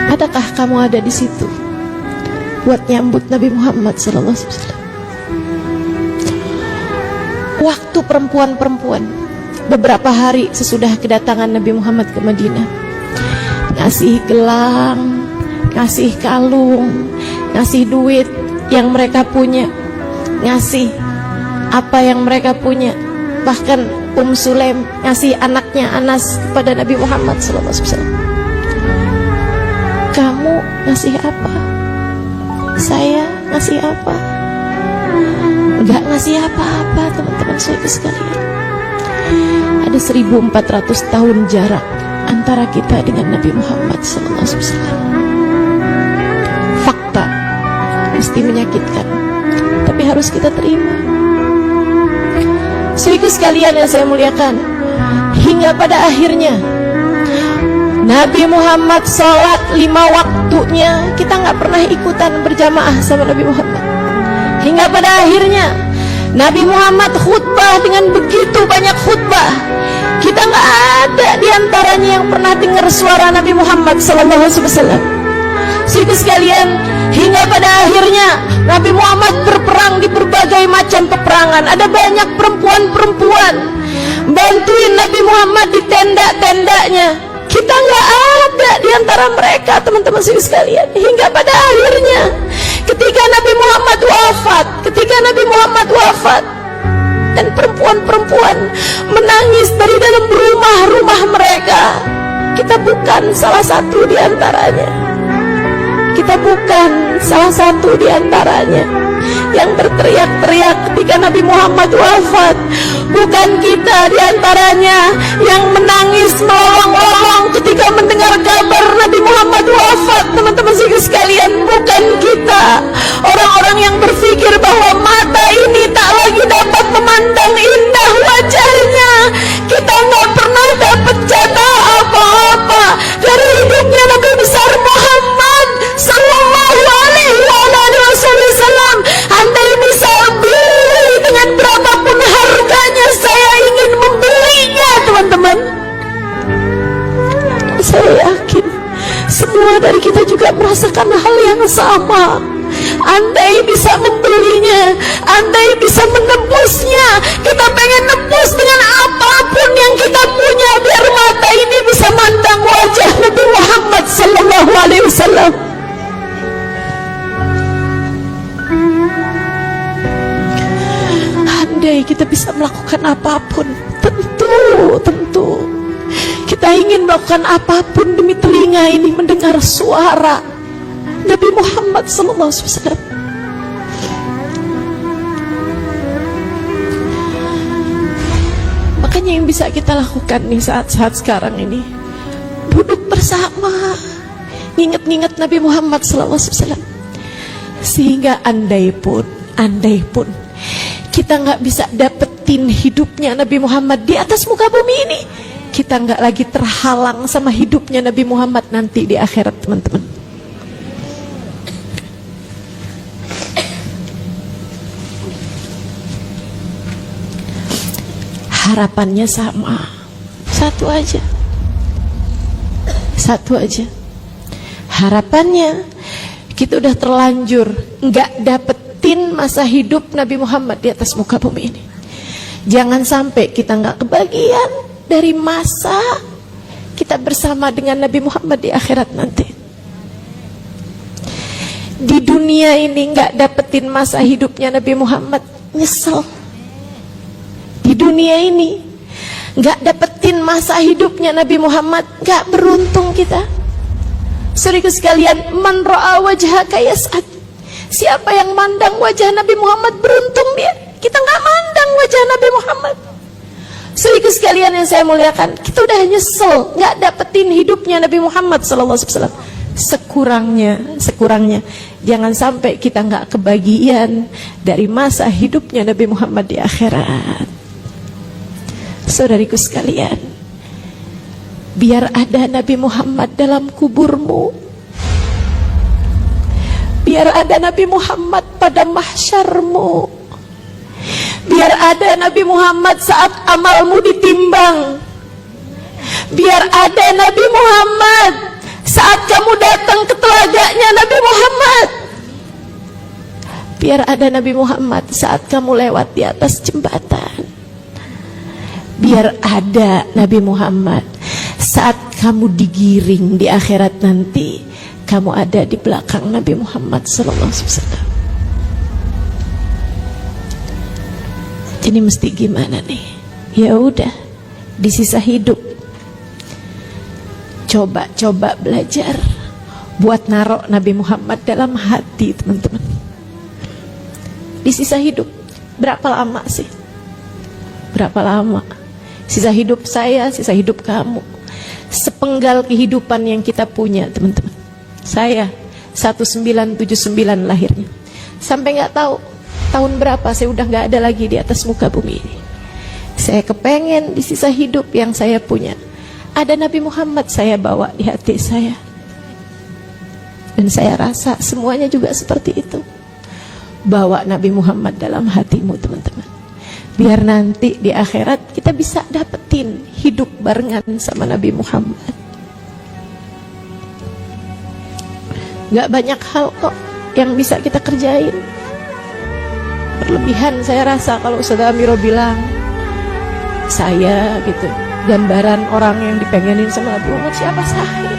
Adakah kamu ada di situ buat nyambut Nabi Muhammad SAW? Waktu perempuan-perempuan beberapa hari sesudah kedatangan Nabi Muhammad ke Madinah, ngasih gelang, ngasih kalung, ngasih duit yang mereka punya, ngasih apa yang mereka punya. Bahkan Sulaim ngasih anaknya Anas kepada Nabi Muhammad SAW. Kamu ngasih apa? Saya ngasih apa? Enggak ngasih apa-apa, teman-teman saya sekalian. Ada 1400 tahun jarak antara kita dengan Nabi Muhammad SAW. Fakta mesti menyakitkan, tapi harus kita terima. Saudaraku sekalian yang saya muliakan, hingga pada akhirnya Nabi Muhammad sholat 5 waktunya, kita nggak pernah ikutan berjamaah sama Nabi Muhammad. Hingga pada akhirnya Nabi Muhammad khutbah dengan begitu banyak khutbah, kita nggak ada diantaranya yang pernah dengar suara Nabi Muhammad SAW. Saudaraku sekalian, hingga pada akhirnya Nabi Muhammad berperang di berbagai macam peperangan. Ada banyak perempuan-perempuan bantuin Nabi Muhammad di tenda-tendanya. Kita nggak ada di antara mereka, teman-teman sekalian. Hingga pada akhirnya ketika Nabi Muhammad wafat dan perempuan-perempuan menangis dari dalam rumah-rumah mereka, kita bukan salah satu di antaranya. Kita bukan salah satu di antaranya yang berteriak-teriak ketika Nabi Muhammad wafat. Bukan kita di antaranya yang menangis melolong-lolong ketika mendengar kabar Nabi Muhammad wafat. Teman-teman sekalian, bukan kita orang-orang yang berpikir bahwa mata ini tak lagi dapat memandang indah wajahnya. Kita nggak pernah dapat jatah apa-apa dari hidupnya Nabi besar Muhammad Sallallahu alaihi wasallam. Andai bisa beli dengan berapapun harganya, saya ingin membelinya, teman-teman. Saya yakin semua dari kita juga merasakan hal yang sama. Andai bisa membelinya, andai bisa menebusnya, kita pengen nebus dengan apapun yang kita punya biar mata ini bisa mandang wajah Nabi Muhammad Sallallahu alaihi wasallam. Andai kita bisa melakukan apapun, tentu kita ingin melakukan apapun demi telinga ini mendengar suara Nabi Muhammad SAW. Makanya yang bisa kita lakukan nih saat-saat sekarang ini, duduk bersama, nginget-nginget Nabi Muhammad SAW. Sehingga andai pun kita nggak bisa dapetin hidupnya Nabi Muhammad di atas muka bumi ini, kita nggak lagi terhalang sama hidupnya Nabi Muhammad nanti di akhirat, teman-teman. Harapannya sama, satu aja. Harapannya kita udah terlanjur nggak dapetin masa hidup Nabi Muhammad di atas muka bumi ini. Jangan sampai kita nggak kebagian dari masa kita bersama dengan Nabi Muhammad di akhirat nanti. Di dunia ini nggak dapetin masa hidupnya Nabi Muhammad, nyesel. Di dunia ini nggak dapetin masa hidupnya Nabi Muhammad, nggak beruntung kita. Saudaraku sekalian, man ra'a wajhaka yas'ad. Siapa yang mandang wajah Nabi Muhammad beruntung dia. Kita nggak mandang wajah Nabi Muhammad. Saudaraku sekalian yang saya muliakan, kita udah nyesel nggak dapetin hidupnya Nabi Muhammad SAW. Sekurangnya jangan sampai kita nggak kebagian dari masa hidupnya Nabi Muhammad di akhirat. Saudariku sekalian, biar ada Nabi Muhammad dalam kuburmu, biar ada Nabi Muhammad pada mahsyarmu, biar ada Nabi Muhammad saat amalmu ditimbang, biar ada Nabi Muhammad saat kamu datang ke telaganya Nabi Muhammad. Biar ada Nabi Muhammad saat kamu lewat di atas jembatan. Biar ada Nabi Muhammad saat kamu digiring di akhirat nanti, kamu ada di belakang Nabi Muhammad SAW. Jadi mesti gimana nih? Ya udah, di sisa hidup coba belajar buat narok Nabi Muhammad dalam hati, teman-teman. Di sisa hidup berapa lama sih? Berapa lama? Sisa hidup saya, sisa hidup kamu, sepenggal kehidupan yang kita punya, teman-teman. Saya 1979 lahirnya, sampai nggak tahu tahun berapa saya udah nggak ada lagi di atas muka bumi ini. Saya kepengen di sisa hidup yang saya punya ada Nabi Muhammad saya bawa di hati saya. Dan saya rasa semuanya juga seperti itu. Bawa Nabi Muhammad dalam hatimu, teman-teman. Biar nanti di akhirat kita bisa dapetin hidup barengan sama Nabi Muhammad. Gak banyak hal kok yang bisa kita kerjain. Berlebihan saya rasa kalau Ustaz Amiro bilang saya gitu, gambaran orang yang dipengenin sama Nabi Muhammad. Siapa saya?